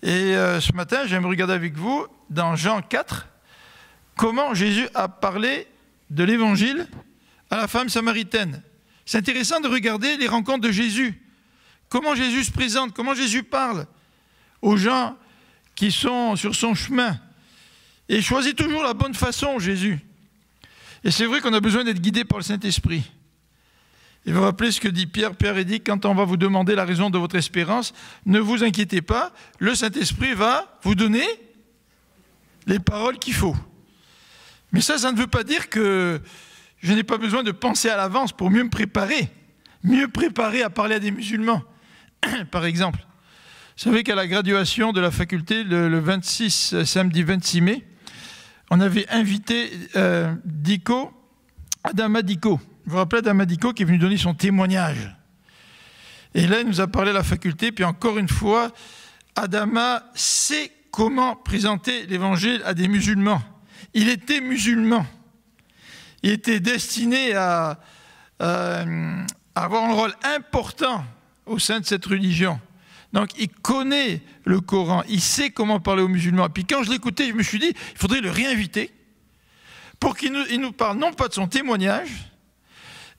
Et ce matin, j'aimerais regarder avec vous, dans Jean 4, comment Jésus a parlé de l'évangile à la femme samaritaine. C'est intéressant de regarder les rencontres de Jésus. Comment Jésus se présente, comment Jésus parle aux gens qui sont sur son chemin. Et il choisit toujours la bonne façon, Jésus. Et c'est vrai qu'on a besoin d'être guidé par le Saint-Esprit. Il va rappeler ce que dit Pierre. Pierre dit, quand on va vous demander la raison de votre espérance, ne vous inquiétez pas, le Saint-Esprit va vous donner les paroles qu'il faut. Mais ça ne veut pas dire que je n'ai pas besoin de penser à l'avance pour mieux me préparer. Mieux préparer à parler à des musulmans, par exemple. Vous savez qu'à la graduation de la faculté, le samedi 26 mai, on avait invité Adama Diko. Vous vous rappelez Adama Diko qui est venu donner son témoignage. Et là, il nous a parlé à la faculté. Puis encore une fois, Adama sait comment présenter l'évangile à des musulmans. Il était musulman. Il était destiné à avoir un rôle important au sein de cette religion. Donc, il connaît le Coran, il sait comment parler aux musulmans. Et puis quand je l'écoutais, je me suis dit, il faudrait le réinviter pour qu'il nous parle non pas de son témoignage,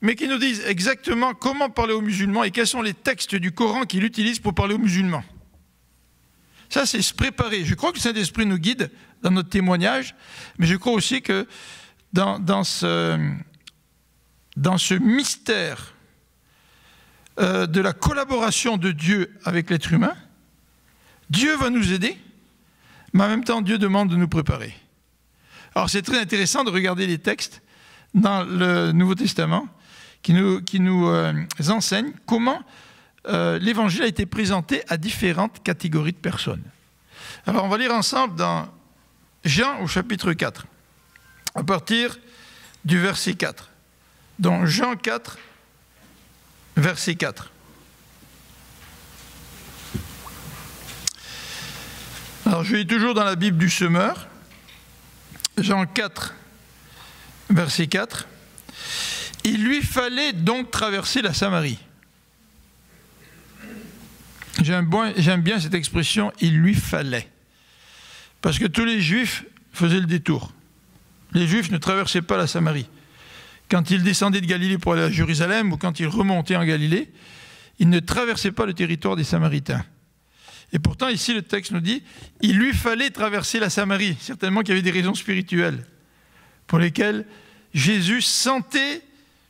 mais qu'il nous dise exactement comment parler aux musulmans et quels sont les textes du Coran qu'il utilise pour parler aux musulmans. Ça, c'est se préparer. Je crois que le Saint-Esprit nous guide dans notre témoignage, mais je crois aussi que dans ce mystère de la collaboration de Dieu avec l'être humain, Dieu va nous aider, mais en même temps, Dieu demande de nous préparer. Alors, c'est très intéressant de regarder les textes dans le Nouveau Testament qui nous enseignent comment l'Évangile a été présenté à différentes catégories de personnes. Alors, on va lire ensemble dans Jean au chapitre 4, à partir du verset 4. Dans Jean 4, verset 4. Alors, je lis toujours dans la Bible du Semeur, Jean 4, verset 4. Il lui fallait donc traverser la Samarie. J'aime bien cette expression, il lui fallait. Parce que tous les Juifs faisaient le détour. Les Juifs ne traversaient pas la Samarie. Quand ils descendaient de Galilée pour aller à Jérusalem ou quand ils remontaient en Galilée, ils ne traversaient pas le territoire des Samaritains. Et pourtant, ici, le texte nous dit, il lui fallait traverser la Samarie. Certainement qu'il y avait des raisons spirituelles pour lesquelles Jésus sentait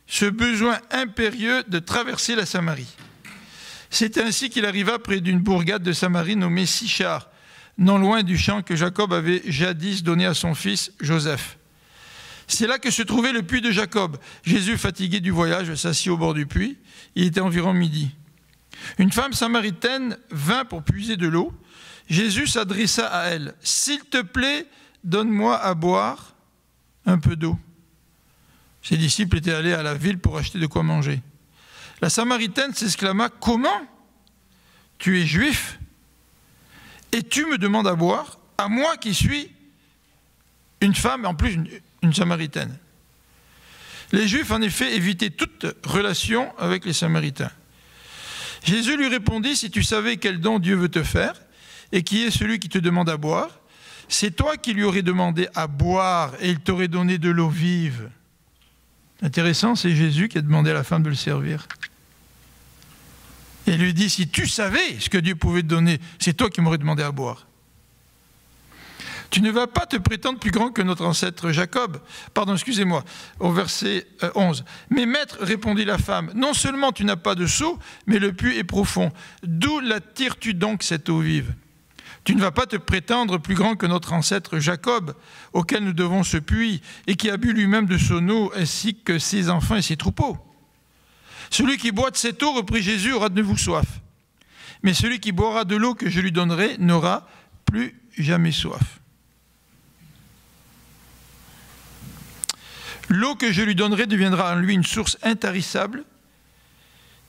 ce besoin impérieux de traverser la Samarie. C'est ainsi qu'il arriva près d'une bourgade de Samarie nommée Sichar, non loin du champ que Jacob avait jadis donné à son fils Joseph. C'est là que se trouvait le puits de Jacob. Jésus, fatigué du voyage, s'assit au bord du puits. Il était environ midi. Une femme samaritaine vint pour puiser de l'eau. Jésus s'adressa à elle. « S'il te plaît, donne-moi à boire un peu d'eau. » Ses disciples étaient allés à la ville pour acheter de quoi manger. La Samaritaine s'exclama, « Comment? Tu es juif et tu me demandes à boire, à moi qui suis une femme, en plus une Samaritaine. » Les Juifs, en effet, évitaient toute relation avec les Samaritains. Jésus lui répondit, « Si tu savais quel don Dieu veut te faire, et qui est celui qui te demande à boire, c'est toi qui lui aurais demandé à boire, et il t'aurait donné de l'eau vive. » Intéressant, c'est Jésus qui a demandé à la femme de le servir. Et il lui dit, « Si tu savais ce que Dieu pouvait te donner, c'est toi qui m'aurais demandé à boire. » Tu ne vas pas te prétendre plus grand que notre ancêtre Jacob. Pardon, excusez-moi, au verset 11. « Mais maître, répondit la femme, non seulement tu n'as pas de seau, mais le puits est profond. D'où la tires-tu donc cette eau vive? Tu ne vas pas te prétendre plus grand que notre ancêtre Jacob, auquel nous devons ce puits, et qui a bu lui-même de son eau, ainsi que ses enfants et ses troupeaux. Celui qui boit de cette eau, reprit Jésus, aura de nouveau soif. Mais celui qui boira de l'eau que je lui donnerai n'aura plus jamais soif. L'eau que je lui donnerai deviendra en lui une source intarissable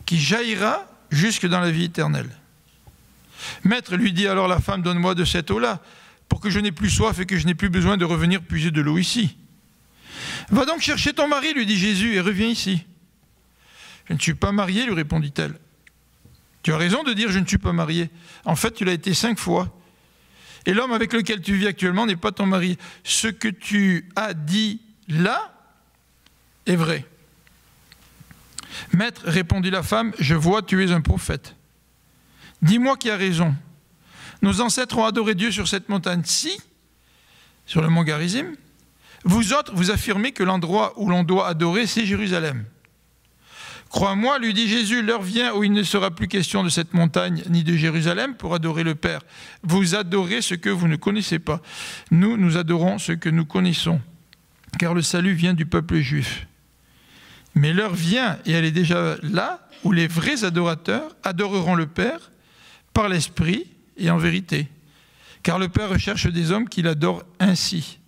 qui jaillira jusque dans la vie éternelle. Maître, lui dit alors la femme, donne-moi de cette eau-là, pour que je n'ai plus soif et que je n'ai plus besoin de revenir puiser de l'eau ici. Va donc chercher ton mari, lui dit Jésus, et reviens ici. Je ne suis pas marié, lui répondit-elle. Tu as raison de dire je ne suis pas marié. En fait, tu l'as été 5 fois, et l'homme avec lequel tu vis actuellement n'est pas ton mari. Ce que tu as dit là est vrai. Maître, répondit la femme, je vois, tu es un prophète. Dis-moi qui a raison. Nos ancêtres ont adoré Dieu sur cette montagne-ci, sur le mont Garizim. Vous autres, vous affirmez que l'endroit où l'on doit adorer, c'est Jérusalem. Crois-moi, lui dit Jésus, l'heure vient où il ne sera plus question de cette montagne ni de Jérusalem pour adorer le Père. Vous adorez ce que vous ne connaissez pas. Nous, nous adorons ce que nous connaissons, car le salut vient du peuple juif. Mais l'heure vient, et elle est déjà là, où les vrais adorateurs adoreront le Père par l'Esprit et en vérité. Car le Père recherche des hommes qui l'adorent ainsi.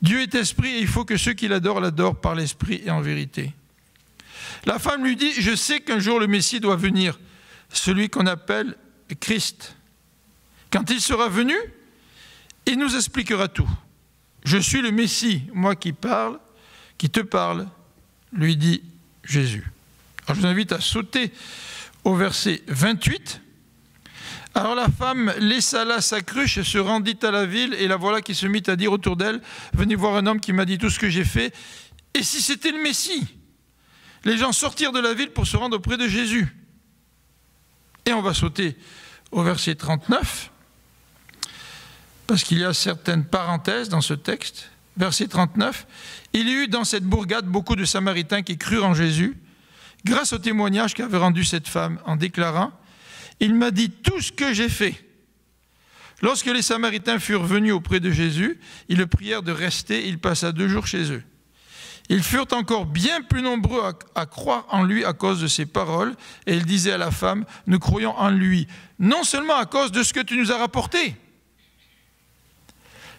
Dieu est esprit et il faut que ceux qui l'adorent par l'Esprit et en vérité. La femme lui dit, je sais qu'un jour le Messie doit venir, celui qu'on appelle Christ. Quand il sera venu, il nous expliquera tout. Je suis le Messie, moi qui te parle, lui dit Jésus. Alors je vous invite à sauter au verset 28. Alors la femme laissa là sa cruche et se rendit à la ville, et la voilà qui se mit à dire autour d'elle, venez voir un homme qui m'a dit tout ce que j'ai fait, et si c'était le Messie? Les gens sortirent de la ville pour se rendre auprès de Jésus. Et on va sauter au verset 39, parce qu'il y a certaines parenthèses dans ce texte. Verset 39, il y eut dans cette bourgade beaucoup de Samaritains qui crurent en Jésus, grâce au témoignage qu'avait rendu cette femme en déclarant, il m'a dit tout ce que j'ai fait. Lorsque les Samaritains furent venus auprès de Jésus, ils le prièrent de rester, il passa 2 jours chez eux. Ils furent encore bien plus nombreux à croire en lui à cause de ses paroles, et il disait à la femme, nous croyons en lui, non seulement à cause de ce que tu nous as rapporté,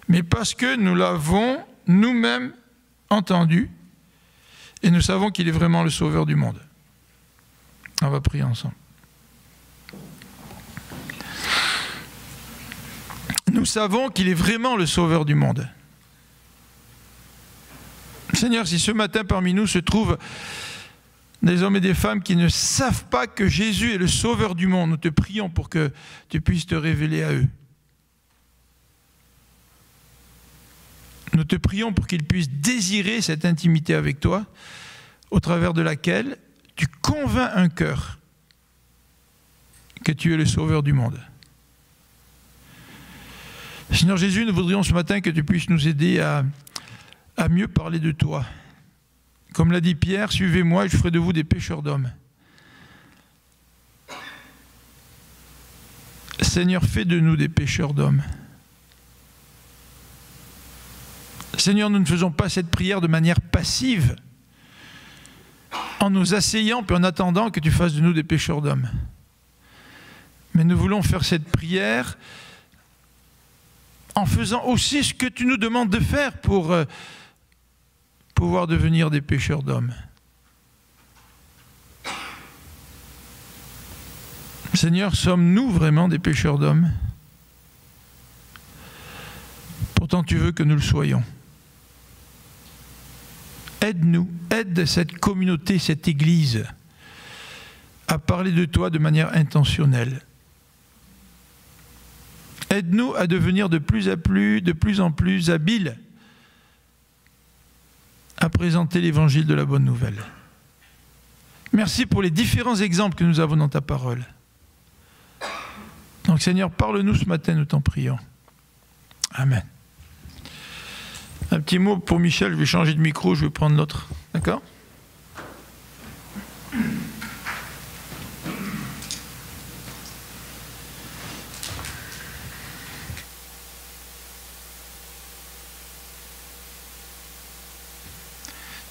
mais parce que nous l'avons nous-mêmes entendu, et nous savons qu'il est vraiment le sauveur du monde. On va prier ensemble. Nous savons qu'il est vraiment le sauveur du monde. Seigneur, si ce matin parmi nous se trouvent des hommes et des femmes qui ne savent pas que Jésus est le sauveur du monde, nous te prions pour que tu puisses te révéler à eux. Nous te prions pour qu'ils puissent désirer cette intimité avec toi, au travers de laquelle tu convaincs un cœur que tu es le sauveur du monde. Seigneur Jésus, nous voudrions ce matin que tu puisses nous aider à mieux parler de toi. Comme l'a dit Pierre, suivez-moi et je ferai de vous des pêcheurs d'hommes. Seigneur, fais de nous des pêcheurs d'hommes. Seigneur, nous ne faisons pas cette prière de manière passive, en nous asseyant puis en attendant que tu fasses de nous des pêcheurs d'hommes. Mais nous voulons faire cette prière en faisant aussi ce que tu nous demandes de faire pour pouvoir devenir des pêcheurs d'hommes. Seigneur, sommes-nous vraiment des pêcheurs d'hommes? Pourtant, tu veux que nous le soyons. Aide-nous, aide cette communauté, cette Église, à parler de toi de manière intentionnelle. Aide-nous à devenir de plus en plus habiles à présenter l'évangile de la bonne nouvelle. Merci pour les différents exemples que nous avons dans ta parole. Donc Seigneur, parle-nous ce matin, nous t'en prions. Amen. Un petit mot pour Michel, je vais changer de micro, je vais prendre l'autre. D'accord ?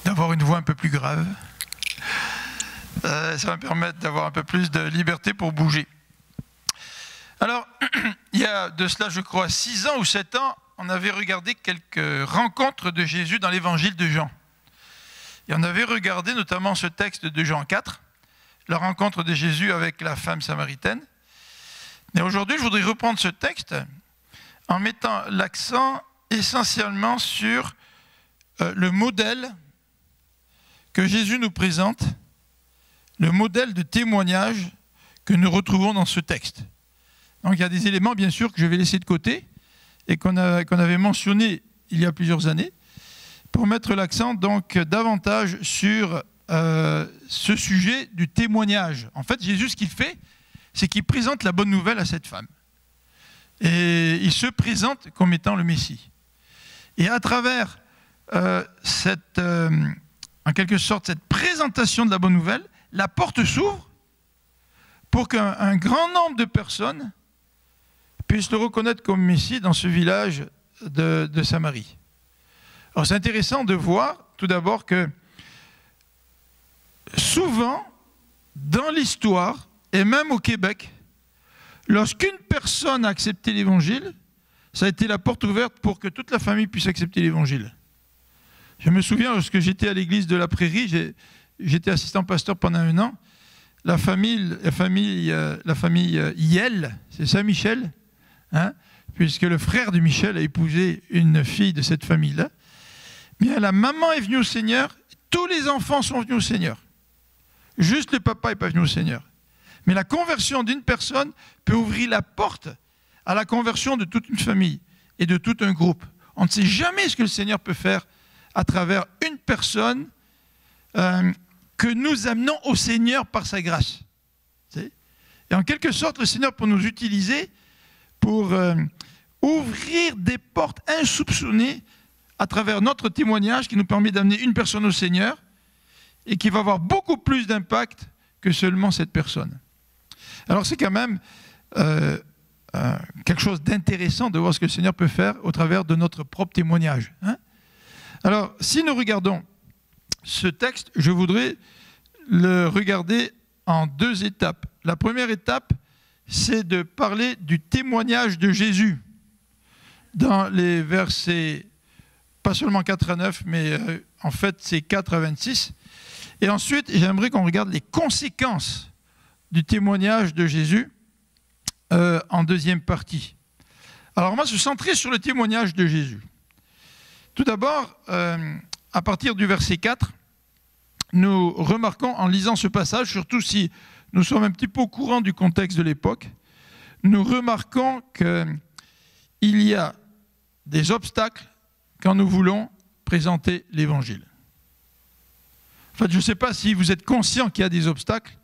D'avoir une voix un peu plus grave. Ça va me permettre d'avoir un peu plus de liberté pour bouger. Alors, il y a de cela, je crois, 6 ans ou 7 ans, on avait regardé quelques rencontres de Jésus dans l'évangile de Jean. Et on avait regardé notamment ce texte de Jean 4, la rencontre de Jésus avec la femme samaritaine. Et aujourd'hui, je voudrais reprendre ce texte en mettant l'accent essentiellement sur le modèle que Jésus nous présente, le modèle de témoignage que nous retrouvons dans ce texte. Donc il y a des éléments, bien sûr, que je vais laisser de côté, et qu'on avait mentionné il y a plusieurs années, pour mettre l'accent donc davantage sur ce sujet du témoignage. En fait, Jésus, ce qu'il fait, c'est qu'il présente la bonne nouvelle à cette femme. Et il se présente comme étant le Messie. Et à travers en quelque sorte, cette présentation de la bonne nouvelle, la porte s'ouvre pour qu'un grand nombre de personnes puissent le reconnaître comme Messie dans ce village de Samarie. Alors c'est intéressant de voir, tout d'abord, que souvent, dans l'histoire, et même au Québec, lorsqu'une personne a accepté l'Évangile, ça a été la porte ouverte pour que toute la famille puisse accepter l'Évangile. Je me souviens, lorsque j'étais à l'église de la Prairie, j'étais assistant pasteur pendant 1 an, la famille Yel, c'est ça Michel, hein, puisque le frère de Michel a épousé une fille de cette famille-là. Bien, la maman est venue au Seigneur, tous les enfants sont venus au Seigneur. Juste le papa n'est pas venu au Seigneur. Mais la conversion d'une personne peut ouvrir la porte à la conversion de toute une famille et de tout un groupe. On ne sait jamais ce que le Seigneur peut faire à travers une personne que nous amenons au Seigneur par sa grâce. Et en quelque sorte, le Seigneur peut nous utiliser pour ouvrir des portes insoupçonnées à travers notre témoignage qui nous permet d'amener une personne au Seigneur et qui va avoir beaucoup plus d'impact que seulement cette personne. Alors c'est quand même quelque chose d'intéressant de voir ce que le Seigneur peut faire au travers de notre propre témoignage. Hein? Alors, si nous regardons ce texte, je voudrais le regarder en 2 étapes. La première étape, c'est de parler du témoignage de Jésus dans les versets, pas seulement 4 à 9, mais en fait c'est 4 à 26. Et ensuite, j'aimerais qu'on regarde les conséquences du témoignage de Jésus en deuxième partie. Alors on va se centrer sur le témoignage de Jésus. Tout d'abord, à partir du verset 4, nous remarquons en lisant ce passage, surtout si nous sommes un petit peu au courant du contexte de l'époque, nous remarquons qu'il y a des obstacles quand nous voulons présenter l'Évangile. En fait, je ne sais pas si vous êtes conscient qu'il y a des obstacles,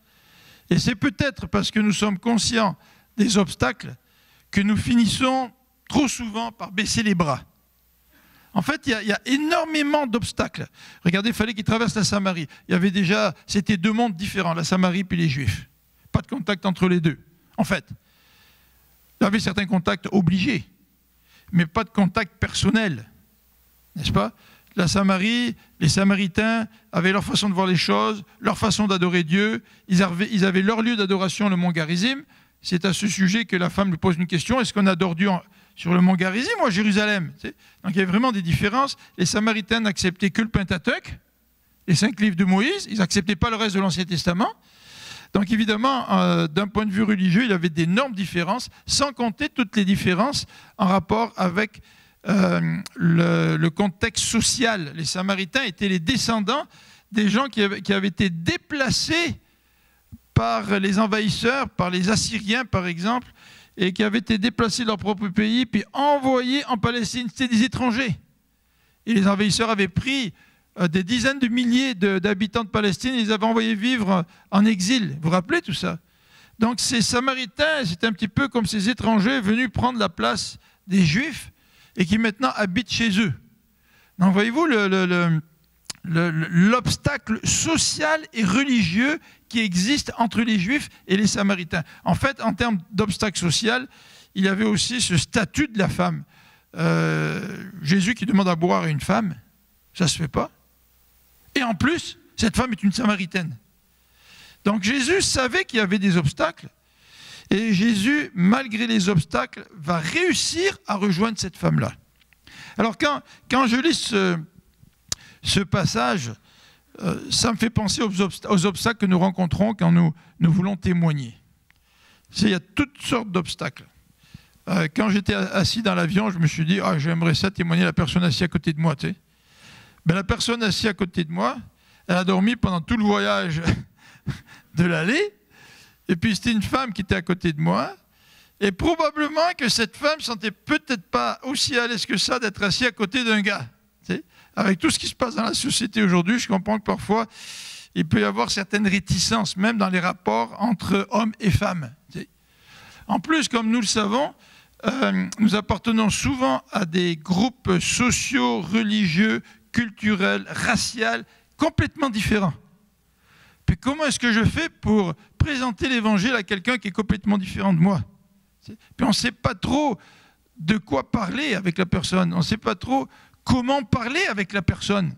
et c'est peut-être parce que nous sommes conscients des obstacles que nous finissons trop souvent par baisser les bras. En fait, il y a énormément d'obstacles. Regardez, il fallait qu'ils traversent la Samarie. Il y avait déjà, c'était 2 mondes différents, la Samarie puis les Juifs. Pas de contact entre les deux. En fait, il y avait certains contacts obligés, mais pas de contact personnel. N'est-ce pas? La Samarie, les Samaritains avaient leur façon de voir les choses, leur façon d'adorer Dieu. Ils avaient leur lieu d'adoration, le mont Garizim. C'est à ce sujet que la femme lui pose une question. Est-ce qu'on adore Dieu sur le mont Garizim ou à Jérusalem? Donc il y avait vraiment des différences. Les Samaritains n'acceptaient que le Pentateuque, les 5 livres de Moïse. Ils n'acceptaient pas le reste de l'Ancien Testament. Donc évidemment, d'un point de vue religieux, il y avait d'énormes différences, sans compter toutes les différences en rapport avec le contexte social. Les Samaritains étaient les descendants des gens qui avaient été déplacés par les envahisseurs, par les Assyriens par exemple, et qui avaient été déplacés de leur propre pays, puis envoyés en Palestine. C'était des étrangers. Et les envahisseurs avaient pris des dizaines de milliers d'habitants de Palestine, et ils avaient envoyé vivre en exil. Vous vous rappelez tout ça? Donc ces Samaritains, c'est un petit peu comme ces étrangers venus prendre la place des Juifs et qui maintenant habitent chez eux. Donc voyez-vous l'obstacle social et religieux qui existe entre les Juifs et les Samaritains. En fait, en termes d'obstacle social, il y avait aussi ce statut de la femme. Jésus qui demande à boire à une femme, ça ne se fait pas. Et en plus, cette femme est une Samaritaine. Donc Jésus savait qu'il y avait des obstacles, et Jésus, malgré les obstacles, va réussir à rejoindre cette femme-là. Alors quand je lis ce passage, ça me fait penser aux obstacles que nous rencontrons quand nous voulons témoigner. Il y a toutes sortes d'obstacles. Quand j'étais assis dans l'avion, je me suis dit, j'aimerais ça témoigner à la personne assise à côté de moi. Tu sais. Ben, la personne assise à côté de moi, elle a dormi pendant tout le voyage de l'aller. Et puis c'était une femme qui était à côté de moi. Et probablement que cette femme ne sentait peut-être pas aussi à l'aise que ça d'être assise à côté d'un gars. Avec tout ce qui se passe dans la société aujourd'hui, je comprends que parfois, il peut y avoir certaines réticences, même dans les rapports entre hommes et femmes. En plus, comme nous le savons, nous appartenons souvent à des groupes sociaux, religieux, culturels, raciaux, complètement différents. Puis comment est-ce que je fais pour présenter l'évangile à quelqu'un qui est complètement différent de moi? Puis on ne sait pas trop de quoi parler avec la personne. On ne sait pas trop comment parler avec la personne.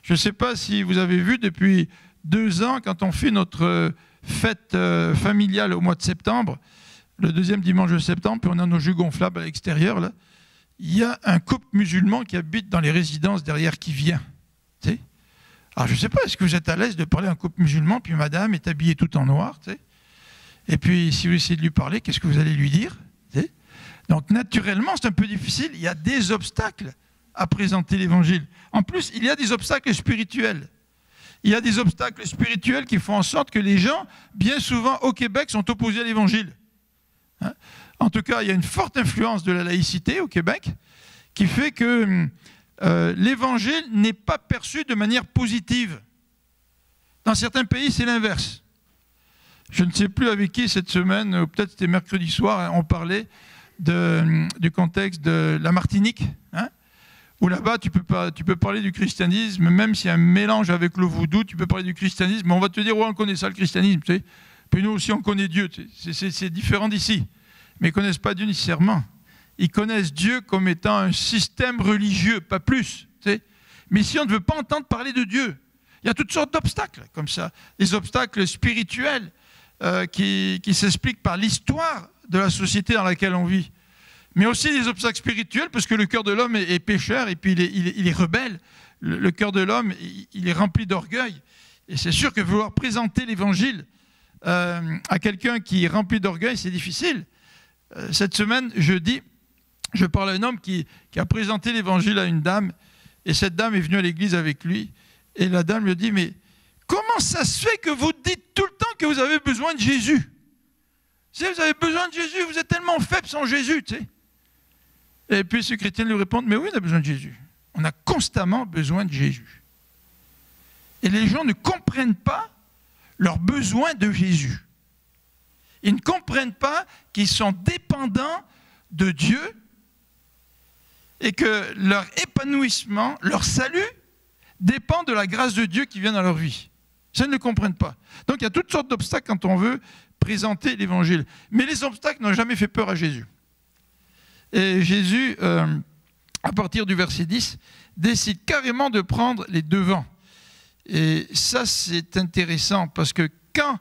Je ne sais pas si vous avez vu depuis 2 ans, quand on fait notre fête familiale au mois de septembre, le 2e dimanche de septembre, puis on a nos jeux gonflables à l'extérieur, là, il y a un couple musulman qui habite dans les résidences derrière qui vient. Alors je ne sais pas, est-ce que vous êtes à l'aise de parler à un couple musulman, puis madame est habillée tout en noir, et puis si vous essayez de lui parler, qu'est-ce que vous allez lui dire? Donc naturellement, c'est un peu difficile, il y a des obstacles à présenter l'évangile. En plus, il y a des obstacles spirituels. Il y a des obstacles spirituels qui font en sorte que les gens, bien souvent au Québec, sont opposés à l'évangile. En tout cas, il y a une forte influence de la laïcité au Québec qui fait que l'évangile n'est pas perçu de manière positive. Dans certains pays, c'est l'inverse. Je ne sais plus avec qui cette semaine, ou peut-être c'était mercredi soir, on parlait du contexte de la Martinique, où là-bas, tu peux parler du christianisme, même s'il y a un mélange avec le vaudou, tu peux parler du christianisme, mais on va te dire, ouais, on connaît ça, le christianisme, tu sais. Puis nous aussi, on connaît Dieu, tu sais. C'est différent d'ici. Mais ils ne connaissent pas Dieu nécessairement. Ils connaissent Dieu comme étant un système religieux, pas plus, tu sais. Mais si on ne veut pas entendre parler de Dieu, il y a toutes sortes d'obstacles, comme ça. Des obstacles spirituels qui s'expliquent par l'histoire de la société dans laquelle on vit. Mais aussi des obstacles spirituels, parce que le cœur de l'homme est pécheur et puis il est rebelle. Le cœur de l'homme, il est rempli d'orgueil. Et c'est sûr que vouloir présenter l'évangile à quelqu'un qui est rempli d'orgueil, c'est difficile. Cette semaine, jeudi, je parle à un homme qui a présenté l'évangile à une dame, et cette dame est venue à l'église avec lui, et la dame lui a dit, mais comment ça se fait que vous dites tout le temps que vous avez besoin de Jésus? Si vous avez besoin de Jésus, vous êtes tellement faible sans Jésus, tu sais. Et puis ce chrétien lui répond, mais oui, on a besoin de Jésus. On a constamment besoin de Jésus. Et les gens ne comprennent pas leur besoin de Jésus. Ils ne comprennent pas qu'ils sont dépendants de Dieu et que leur épanouissement, leur salut, dépend de la grâce de Dieu qui vient dans leur vie. Ça, ils ne le comprennent pas. Donc il y a toutes sortes d'obstacles quand on veut présenter l'évangile. Mais les obstacles n'ont jamais fait peur à Jésus. Et Jésus, à partir du verset 10, décide carrément de prendre les devants. Et ça, c'est intéressant, parce que quand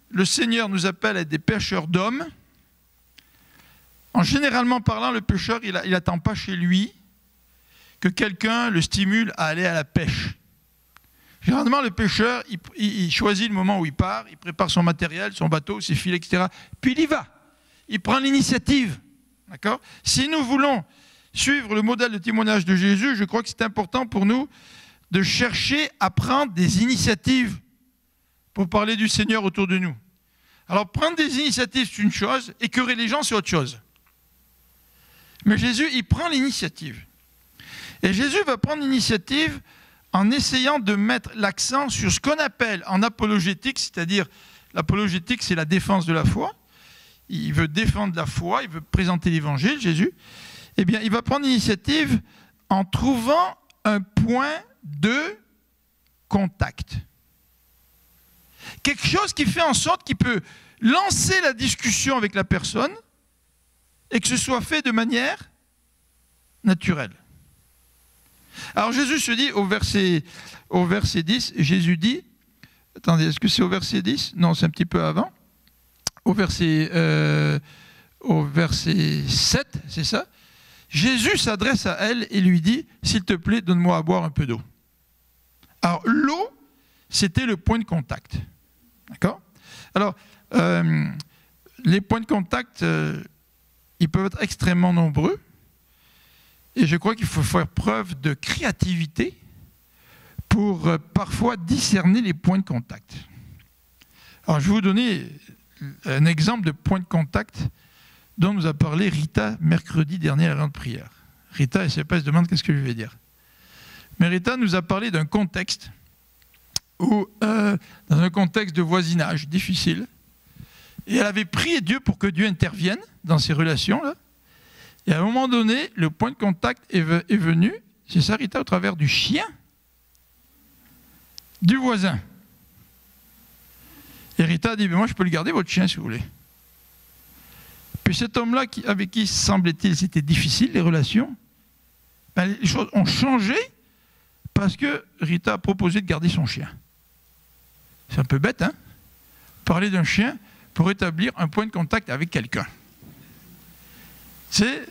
le Seigneur nous appelle à être des pêcheurs d'hommes, en généralement parlant, le pêcheur, il n'attend pas chez lui que quelqu'un le stimule à aller à la pêche. Généralement, le pêcheur, il choisit le moment où il part, il prépare son matériel, son bateau, ses filets, etc. Puis il y va. Il prend l'initiative. D'accord ? Si nous voulons suivre le modèle de témoignage de Jésus, je crois que c'est important pour nous de chercher à prendre des initiatives pour parler du Seigneur autour de nous. Alors, prendre des initiatives, c'est une chose, écœurer les gens, c'est autre chose. Mais Jésus, il prend l'initiative. Et Jésus va prendre l'initiative en essayant de mettre l'accent sur ce qu'on appelle en apologétique, c'est-à-dire l'apologétique, c'est la défense de la foi. Il veut défendre la foi, il veut présenter l'évangile, Jésus. Eh bien, il va prendre l'initiative en trouvant un point de contact. Quelque chose qui fait en sorte qu'il peut lancer la discussion avec la personne et que ce soit fait de manière naturelle. Alors Jésus se dit au verset 10, Jésus dit, attendez, est-ce que c'est au verset 10? Non, c'est un petit peu avant. Au verset 7, c'est ça. Jésus s'adresse à elle et lui dit, s'il te plaît, donne-moi à boire un peu d'eau. Alors l'eau, c'était le point de contact. D'accord? Alors, les points de contact, ils peuvent être extrêmement nombreux. Et je crois qu'il faut faire preuve de créativité pour parfois discerner les points de contact. Alors, je vais vous donner un exemple de point de contact dont nous a parlé Rita mercredi dernier à la grande prière. Rita, elle ne sait pas, elle se demande qu'est-ce que je vais dire. Mais Rita nous a parlé d'un contexte où, dans un contexte de voisinage difficile, et elle avait prié Dieu pour que Dieu intervienne dans ces relations-là. Et à un moment donné, le point de contact est venu, c'est ça Rita, au travers du chien du voisin. Et Rita a dit, moi je peux le garder votre chien si vous voulez. Puis cet homme-là, avec qui semblait-il c'était difficile les relations, ben, les choses ont changé parce que Rita a proposé de garder son chien. C'est un peu bête, hein? Parler d'un chien pour établir un point de contact avec quelqu'un. C'est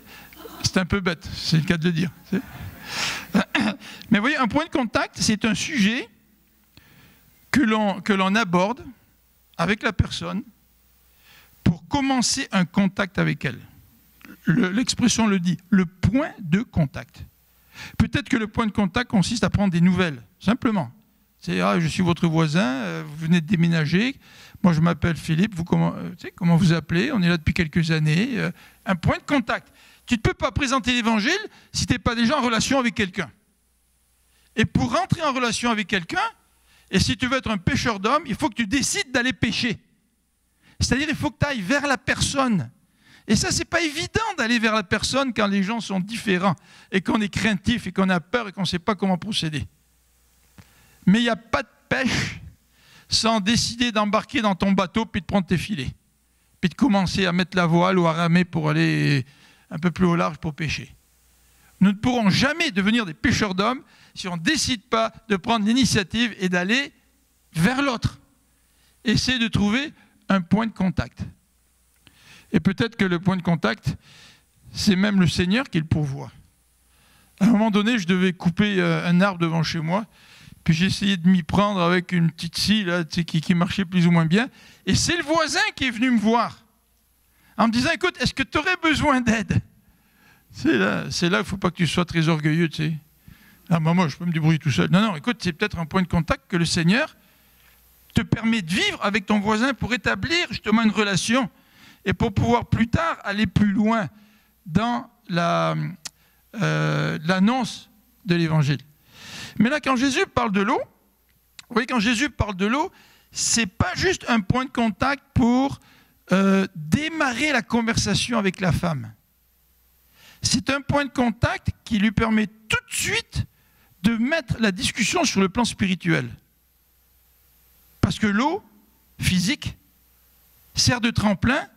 un peu bête, c'est le cas de le dire. Mais vous voyez, un point de contact, c'est un sujet que l'on aborde avec la personne pour commencer un contact avec elle. L'expression le dit, le point de contact. Peut-être que le point de contact consiste à prendre des nouvelles, simplement. C'est « je suis votre voisin, vous venez de déménager, moi je m'appelle Philippe, vous comment vous appelez, on est là depuis quelques années. » Un point de contact. Tu ne peux pas présenter l'évangile si tu n'es pas déjà en relation avec quelqu'un. Et pour rentrer en relation avec quelqu'un, et si tu veux être un pêcheur d'hommes, il faut que tu décides d'aller pêcher. C'est-à-dire il faut que tu ailles vers la personne. Et ça, ce n'est pas évident d'aller vers la personne quand les gens sont différents et qu'on est craintif et qu'on a peur et qu'on ne sait pas comment procéder. Mais il n'y a pas de pêche sans décider d'embarquer dans ton bateau puis de prendre tes filets. Puis de commencer à mettre la voile ou à ramer pour aller un peu plus au large pour pêcher. Nous ne pourrons jamais devenir des pêcheurs d'hommes si on ne décide pas de prendre l'initiative et d'aller vers l'autre. Essayer de trouver un point de contact. Et peut-être que le point de contact, c'est même le Seigneur qui le pourvoit. À un moment donné, je devais couper un arbre devant chez moi, puis j'ai essayé de m'y prendre avec une petite scie là, qui marchait plus ou moins bien, et c'est le voisin qui est venu me voir, en me disant, écoute, est-ce que tu aurais besoin d'aide? C'est là qu'il ne faut pas que tu sois très orgueilleux, tu sais. Ah, moi, je peux me débrouiller tout seul. Non, écoute, c'est peut-être un point de contact que le Seigneur te permet de vivre avec ton voisin pour établir justement une relation et pour pouvoir plus tard aller plus loin dans l'annonce de l'Évangile. Mais là, quand Jésus parle de l'eau, vous voyez, quand Jésus parle de l'eau, ce n'est pas juste un point de contact pour démarrer la conversation avec la femme. C'est un point de contact qui lui permet tout de suite de mettre la discussion sur le plan spirituel. Parce que l'eau physique sert de tremplin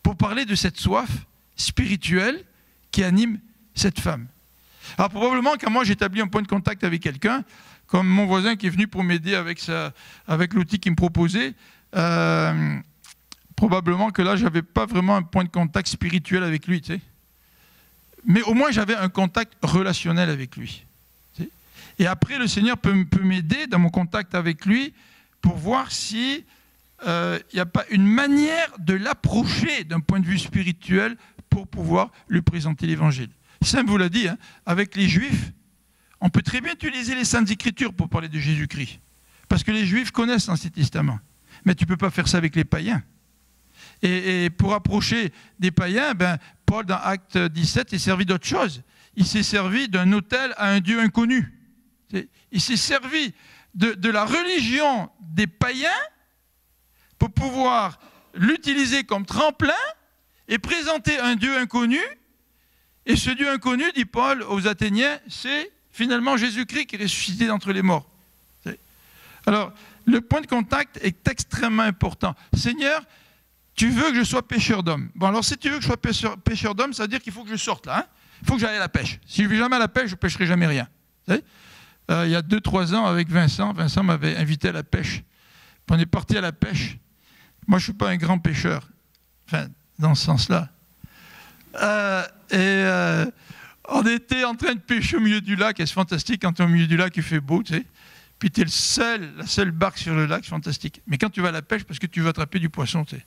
pour parler de cette soif spirituelle qui anime cette femme. Alors probablement quand moi j'établis un point de contact avec quelqu'un, comme mon voisin qui est venu pour m'aider avec l'outil qu'il me proposait, probablement que là je n'avais pas vraiment un point de contact spirituel avec lui, tu sais. Mais au moins j'avais un contact relationnel avec lui. Tu sais. Et après le Seigneur peut m'aider dans mon contact avec lui pour voir si il n'y a pas une manière de l'approcher d'un point de vue spirituel pour pouvoir lui présenter l'Évangile. Saint vous l'a dit, hein, avec les Juifs, on peut très bien utiliser les Saintes Écritures pour parler de Jésus-Christ. Parce que les Juifs connaissent l'Ancien Testament. Mais tu ne peux pas faire ça avec les païens. Et pour approcher des païens, Paul, dans Acte 17, s'est servi d'autre chose. Il s'est servi d'un autel à un Dieu inconnu. Il s'est servi de la religion des païens pour pouvoir l'utiliser comme tremplin et présenter un Dieu inconnu. Et ce Dieu inconnu, dit Paul aux Athéniens, c'est finalement Jésus-Christ qui est ressuscité d'entre les morts. Alors, le point de contact est extrêmement important. Seigneur, tu veux que je sois pêcheur d'hommes. Bon, alors si tu veux que je sois pêcheur d'hommes, ça veut dire qu'il faut que je sorte là. Hein. Il faut que j'aille à la pêche. Si je ne vais jamais à la pêche, je ne pêcherai jamais rien. Il y a 2-3 ans, avec Vincent m'avait invité à la pêche. Puis on est parti à la pêche. Moi, je ne suis pas un grand pêcheur. Enfin, dans ce sens-là. On était en train de pêcher au milieu du lac, et c'est fantastique quand tu es au milieu du lac, il fait beau, tu sais. Puis tu es la seule barque sur le lac, c'est fantastique. Mais quand tu vas à la pêche, parce que tu veux attraper du poisson, tu sais.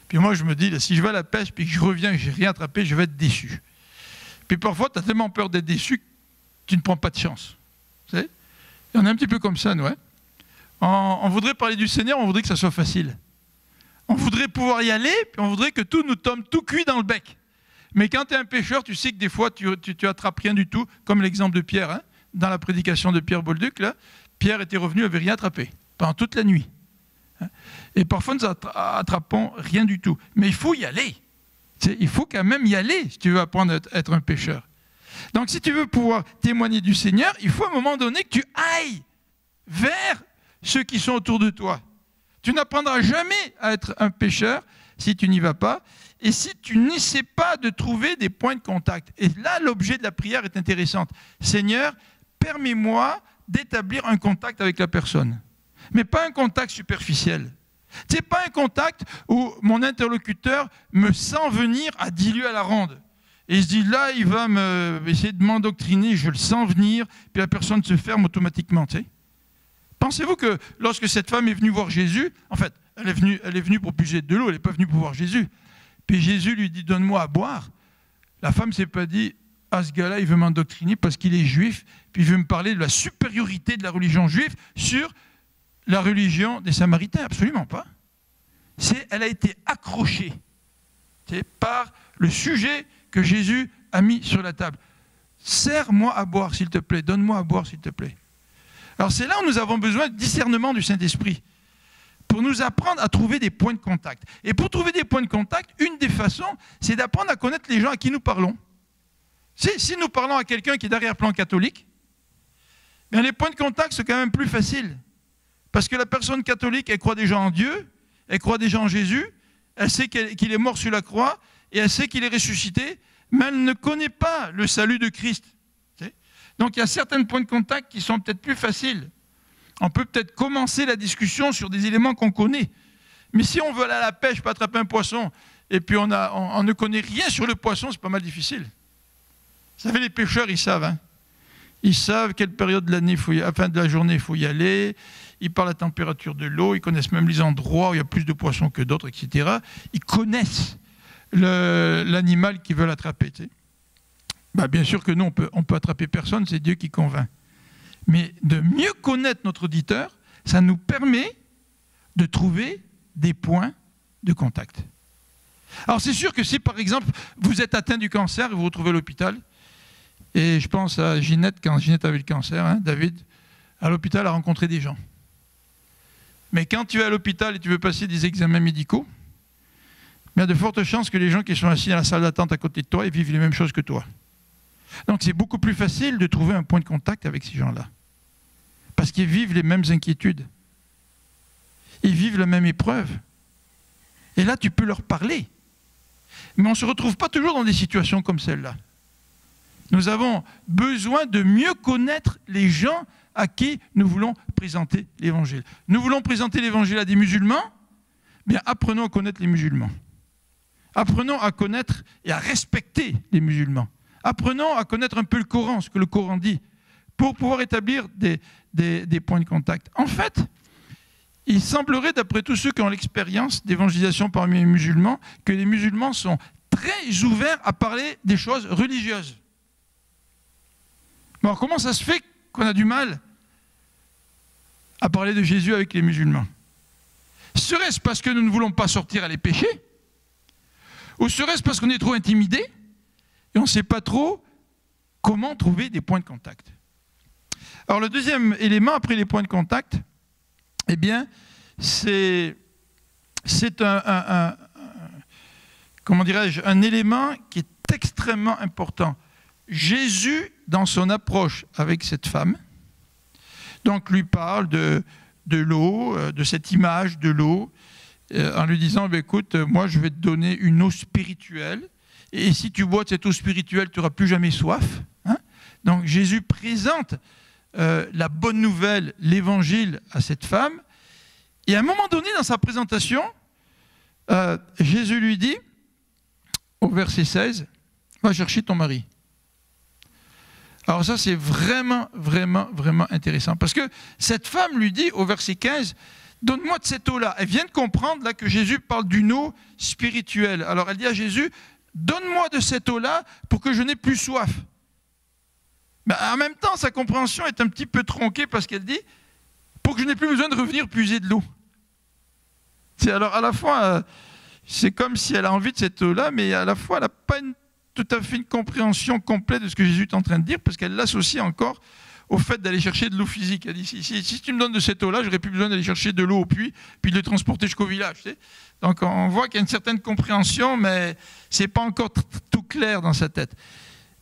Puis moi, je me dis, là, si je vais à la pêche, puis que je reviens et que je n'ai rien attrapé, je vais être déçu. Puis parfois, tu as tellement peur d'être déçu que tu ne prends pas de chance. Tu sais. Et on est un petit peu comme ça, nous. Hein. On voudrait parler du Seigneur, on voudrait que ça soit facile. On voudrait pouvoir y aller, puis on voudrait que tout nous tombe tout cuit dans le bec. Mais quand tu es un pécheur, tu sais que des fois, tu attrapes rien du tout, comme l'exemple de Pierre, hein, dans la prédication de Pierre Bolduc, là, Pierre était revenu, n'avait rien attrapé, pendant toute la nuit. Hein. Et parfois, nous attrapons rien du tout. Mais il faut y aller. Il faut quand même y aller, si tu veux apprendre à être un pécheur. Donc, si tu veux pouvoir témoigner du Seigneur, il faut à un moment donné que tu ailles vers ceux qui sont autour de toi. Tu n'apprendras jamais à être un pécheur si tu n'y vas pas et si tu n'essaies pas de trouver des points de contact. Et là, l'objet de la prière est intéressant. Seigneur, permets-moi d'établir un contact avec la personne. Mais pas un contact superficiel. Ce n'est pas un contact où mon interlocuteur me sent venir à 10 lieues à la ronde. Et il se dit, là, il va essayer de m'endoctriner, je le sens venir, puis la personne se ferme automatiquement. Tu sais. Pensez-vous que lorsque cette femme est venue voir Jésus, en fait, elle est venue pour puiser de l'eau, elle n'est pas venue pour voir Jésus. Puis Jésus lui dit, donne-moi à boire. La femme ne s'est pas dit, ah, ce gars-là, il veut m'endoctriner parce qu'il est juif, puis il veut me parler de la supériorité de la religion juive sur la religion des Samaritains. Absolument pas. Elle a été accrochée par le sujet que Jésus a mis sur la table. Sers-moi à boire, s'il te plaît. Donne-moi à boire, s'il te plaît. Alors c'est là où nous avons besoin de discernement du Saint-Esprit pour nous apprendre à trouver des points de contact. Et pour trouver des points de contact, une des façons, c'est d'apprendre à connaître les gens à qui nous parlons. Si nous parlons à quelqu'un qui est d'arrière-plan catholique, bien les points de contact, c'est quand même plus facile. Parce que la personne catholique, elle croit déjà en Dieu, elle croit déjà en Jésus, elle sait qu'il est mort sur la croix, et elle sait qu'il est ressuscité, mais elle ne connaît pas le salut de Christ. Donc il y a certains points de contact qui sont peut-être plus faciles. On peut peut-être commencer la discussion sur des éléments qu'on connaît. Mais si on veut aller à la pêche pour attraper un poisson, et puis on ne connaît rien sur le poisson, c'est pas mal difficile. Vous savez, les pêcheurs, ils savent. Hein. Ils savent quelle période de l'année, de la journée il faut y aller. Ils parlent la température de l'eau. Ils connaissent même les endroits où il y a plus de poissons que d'autres, etc. Ils connaissent l'animal qu'ils veulent attraper. Tu sais. Bien sûr que nous, on peut attraper personne, c'est Dieu qui convainc. Mais de mieux connaître notre auditeur, ça nous permet de trouver des points de contact. Alors c'est sûr que si par exemple vous êtes atteint du cancer et vous vous retrouvez à l'hôpital, et je pense à Ginette, quand Ginette avait le cancer, hein, David, à l'hôpital a rencontré des gens. Mais quand tu es à l'hôpital et tu veux passer des examens médicaux, il y a de fortes chances que les gens qui sont assis dans la salle d'attente à côté de toi, ils vivent les mêmes choses que toi. Donc c'est beaucoup plus facile de trouver un point de contact avec ces gens-là. Parce qu'ils vivent les mêmes inquiétudes. Ils vivent la même épreuve. Et là, tu peux leur parler. Mais on ne se retrouve pas toujours dans des situations comme celle-là. Nous avons besoin de mieux connaître les gens à qui nous voulons présenter l'Évangile. Nous voulons présenter l'Évangile à des musulmans, bien apprenons à connaître les musulmans. Apprenons à connaître et à respecter les musulmans. Apprenons à connaître un peu le Coran, ce que le Coran dit, pour pouvoir établir des points de contact. En fait, il semblerait, d'après tous ceux qui ont l'expérience d'évangélisation parmi les musulmans, que les musulmans sont très ouverts à parler des choses religieuses. Alors comment ça se fait qu'on a du mal à parler de Jésus avec les musulmans? Serait-ce parce que nous ne voulons pas sortir à les pécher? Ou serait-ce parce qu'on est trop intimidé et on ne sait pas trop comment trouver des points de contact? Alors le deuxième élément, après les points de contact, eh bien, c'est comment dirais-je, un élément qui est extrêmement important. Jésus, dans son approche avec cette femme, donc lui parle de l'eau, de cette image de l'eau, en lui disant, écoute, moi je vais te donner une eau spirituelle, et si tu bois de cette eau spirituelle, tu n'auras plus jamais soif. Hein. Donc Jésus présente la bonne nouvelle, l'évangile à cette femme, et à un moment donné dans sa présentation, Jésus lui dit, au verset 16, va chercher ton mari. Alors ça, c'est vraiment, vraiment, vraiment intéressant. Parce que cette femme lui dit, au verset 15, donne-moi de cette eau-là. Elle vient de comprendre là, que Jésus parle d'une eau spirituelle. Alors elle dit à Jésus, donne-moi de cette eau-là pour que je n'ai plus soif. Ben, en même temps, sa compréhension est un petit peu tronquée parce qu'elle dit, pour que je n'ai plus besoin de revenir puiser de l'eau. Alors à la fois, c'est comme si elle a envie de cette eau-là, mais à la fois, elle n'a pas une tout à fait une compréhension complète de ce que Jésus est en train de dire, parce qu'elle l'associe encore au fait d'aller chercher de l'eau physique. Elle dit, si tu me donnes de cette eau-là, j'aurais plus besoin d'aller chercher de l'eau au puits, puis de le transporter jusqu'au village. Tu sais. Donc on voit qu'il y a une certaine compréhension, mais ce n'est pas encore tout clair dans sa tête.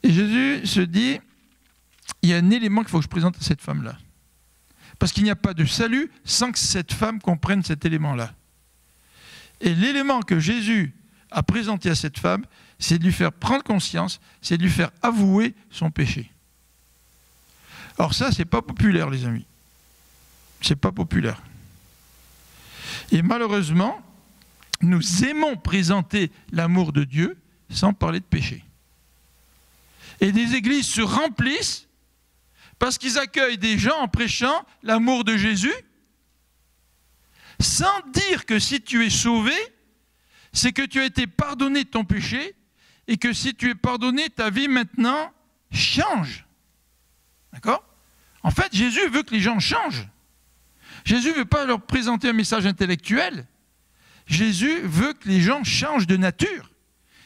Et Jésus se dit, il y a un élément qu'il faut que je présente à cette femme-là. Parce qu'il n'y a pas de salut sans que cette femme comprenne cet élément-là. Et l'élément que Jésus a présenté à cette femme, c'est de lui faire prendre conscience, c'est de lui faire avouer son péché. Alors ça, c'est pas populaire, les amis. C'est pas populaire. Et malheureusement, nous aimons présenter l'amour de Dieu sans parler de péché. Et des églises se remplissent parce qu'ils accueillent des gens en prêchant l'amour de Jésus, sans dire que si tu es sauvé, c'est que tu as été pardonné de ton péché, et que si tu es pardonné, ta vie maintenant change. D'accord ? En fait, Jésus veut que les gens changent. Jésus ne veut pas leur présenter un message intellectuel. Jésus veut que les gens changent de nature.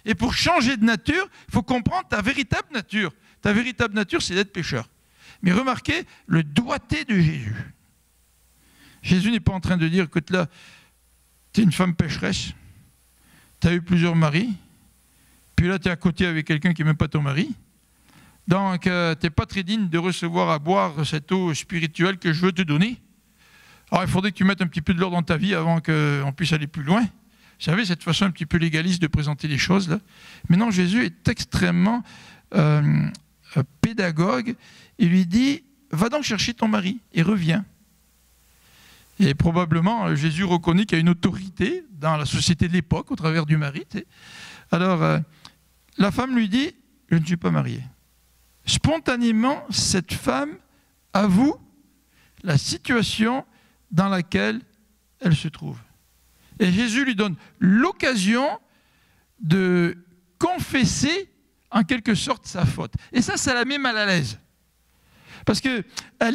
Et pour changer de nature, il faut comprendre ta véritable nature. Ta véritable nature, c'est d'être pécheur. Mais remarquez le doigté de Jésus. Jésus n'est pas en train de dire, écoute là, tu es une femme pécheresse, tu as eu plusieurs maris, puis là tu es à côté avec quelqu'un qui n'est même pas ton mari, donc tu n'es pas très digne de recevoir à boire cette eau spirituelle que je veux te donner. Alors il faudrait que tu mettes un petit peu de l'ordre dans ta vie avant qu'on puisse aller plus loin. Vous savez, cette façon un petit peu légaliste de présenter les choses là. Mais non, Jésus est extrêmement pédagogue. Il lui dit, va donc chercher ton mari et reviens. Et probablement, Jésus reconnaît qu'il y a une autorité dans la société de l'époque au travers du mari. Tu sais. Alors, la femme lui dit, je ne suis pas mariée. Spontanément, cette femme avoue la situation dans laquelle elle se trouve. Et Jésus lui donne l'occasion de confesser en quelque sorte sa faute. Et ça la met mal à l'aise. Parce qu'elle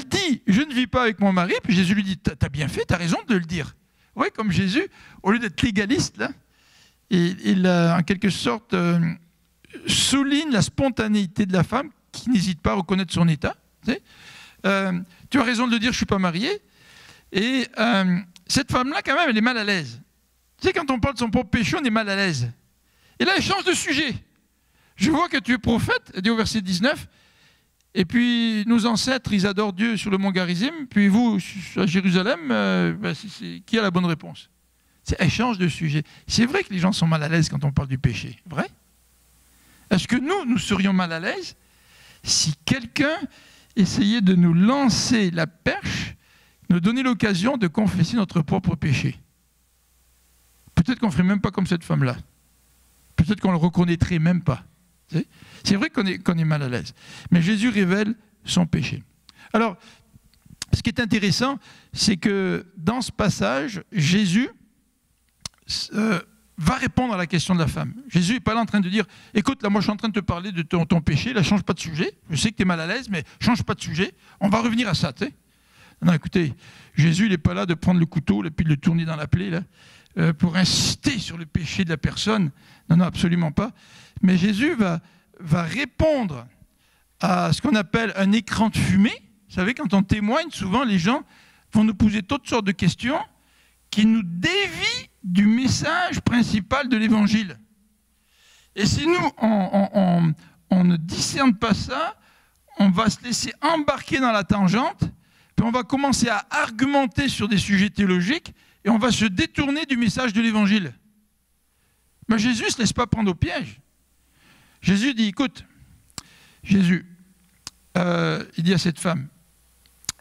dit, je ne vis pas avec mon mari, puis Jésus lui dit, t'as bien fait, t'as raison de le dire. Oui, comme Jésus, au lieu d'être légaliste, là, il en quelque sorte souligne la spontanéité de la femme qui n'hésite pas à reconnaître son état. Tu sais. Tu as raison de le dire, je ne suis pas marié. Et cette femme-là, quand même, elle est mal à l'aise. Tu sais, quand on parle de son propre péché, on est mal à l'aise. Et là, elle change de sujet. Je vois que tu es prophète, elle dit au verset 19, et puis nos ancêtres, ils adorent Dieu sur le mont Garizim, puis vous, à Jérusalem, qui a la bonne réponse? Elle change de sujet. C'est vrai que les gens sont mal à l'aise quand on parle du péché, vrai? Est-ce que nous serions mal à l'aise si quelqu'un essayait de nous lancer la perche, nous donner l'occasion de confesser notre propre péché? Peut-être qu'on ne ferait même pas comme cette femme-là. Peut-être qu'on ne le reconnaîtrait même pas. C'est vrai qu'on est mal à l'aise. Mais Jésus révèle son péché. Alors, ce qui est intéressant, c'est que dans ce passage, Jésus va répondre à la question de la femme. Jésus n'est pas là en train de dire, écoute, là, moi, je suis en train de te parler de ton péché, là, change pas de sujet. Je sais que tu es mal à l'aise, mais change pas de sujet. On va revenir à ça, tu sais. Non, écoutez, Jésus, il n'est pas là de prendre le couteau et puis de le tourner dans la plaie, là, pour insister sur le péché de la personne. Non, absolument pas. Mais Jésus va répondre à ce qu'on appelle un écran de fumée. Vous savez, quand on témoigne, souvent, les gens vont nous poser toutes sortes de questions qui nous dévient du message principal de l'Évangile. Et si nous, on ne discerne pas ça, on va se laisser embarquer dans la tangente, puis on va commencer à argumenter sur des sujets théologiques, et on va se détourner du message de l'Évangile. Mais Jésus ne se laisse pas prendre au piège. Jésus dit, écoute, Jésus, il dit à cette femme,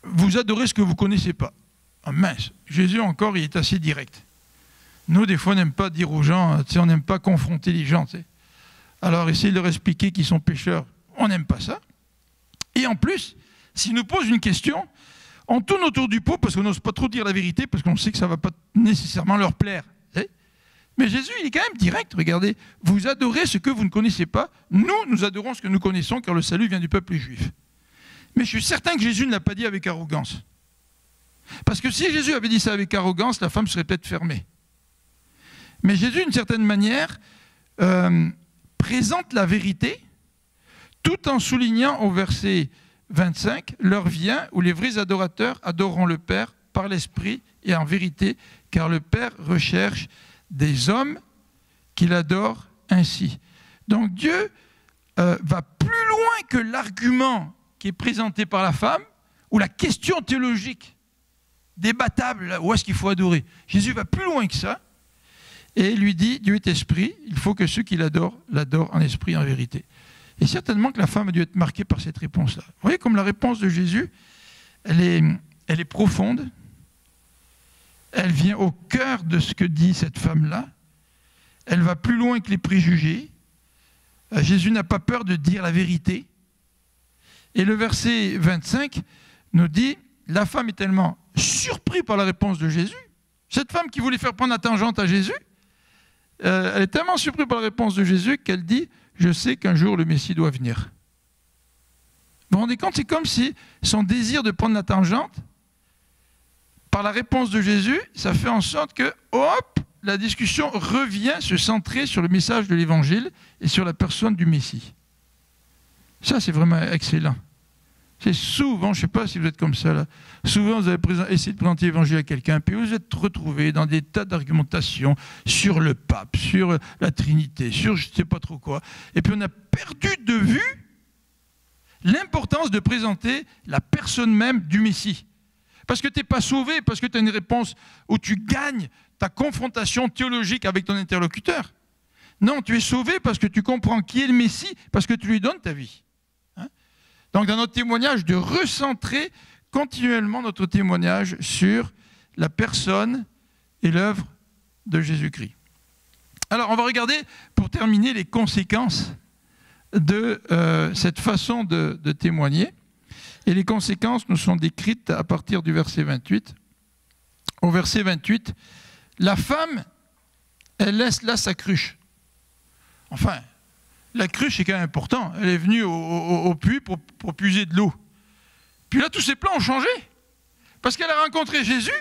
vous adorez ce que vous ne connaissez pas. Oh, mince, Jésus encore, il est assez direct. Nous, des fois, on n'aime pas dire aux gens, on n'aime pas confronter les gens. T'sais. Alors, essayer de leur expliquer qu'ils sont pécheurs, on n'aime pas ça. Et en plus, s'ils nous posent une question, on tourne autour du pot parce qu'on n'ose pas trop dire la vérité, parce qu'on sait que ça ne va pas nécessairement leur plaire. T'sais. Mais Jésus, il est quand même direct. Regardez, vous adorez ce que vous ne connaissez pas. Nous adorons ce que nous connaissons, car le salut vient du peuple juif. Mais je suis certain que Jésus ne l'a pas dit avec arrogance. Parce que si Jésus avait dit ça avec arrogance, la femme serait peut-être fermée. Mais Jésus, d'une certaine manière, présente la vérité, tout en soulignant au verset 25, l'heure vient où les vrais adorateurs adoreront le Père par l'Esprit et en vérité, car le Père recherche des hommes qui l'adorent ainsi. Donc Dieu va plus loin que l'argument qui est présenté par la femme ou la question théologique débattable, là, où est-ce qu'il faut adorer. Jésus va plus loin que ça et lui dit, Dieu est esprit, il faut que ceux qui l'adorent, l'adorent en esprit et en vérité. Et certainement que la femme a dû être marquée par cette réponse-là. Vous voyez comme la réponse de Jésus, elle est profonde, elle vient au cœur de ce que dit cette femme-là, elle va plus loin que les préjugés. Jésus n'a pas peur de dire la vérité. Et le verset 25 nous dit, la femme est tellement surprise par la réponse de Jésus, cette femme qui voulait faire prendre la tangente à Jésus, elle est tellement surprise par la réponse de Jésus qu'elle dit, je sais qu'un jour le Messie doit venir. Vous vous rendez compte, c'est comme si son désir de prendre la tangente, par la réponse de Jésus, ça fait en sorte que, hop, la discussion revient se centrer sur le message de l'Évangile et sur la personne du Messie. Ça, c'est vraiment excellent. C'est souvent, je ne sais pas si vous êtes comme ça, là, souvent vous avez essayé de présenter l'Évangile à quelqu'un, puis vous êtes retrouvé dans des tas d'argumentations sur le pape, sur la Trinité, sur je ne sais pas trop quoi, et puis on a perdu de vue l'importance de présenter la personne même du Messie. Parce que tu n'es pas sauvé, parce que tu as une réponse où tu gagnes ta confrontation théologique avec ton interlocuteur. Non, tu es sauvé parce que tu comprends qui est le Messie, parce que tu lui donnes ta vie. Donc dans notre témoignage, de recentrer continuellement notre témoignage sur la personne et l'œuvre de Jésus-Christ. Alors on va regarder, pour terminer, les conséquences de cette façon de témoigner. Et les conséquences nous sont décrites à partir du verset 28. Au verset 28, la femme, elle laisse là sa cruche. Enfin, la cruche est quand même important. Elle est venue au puits pour puiser de l'eau. Puis là, tous ses plans ont changé. Parce qu'elle a rencontré Jésus,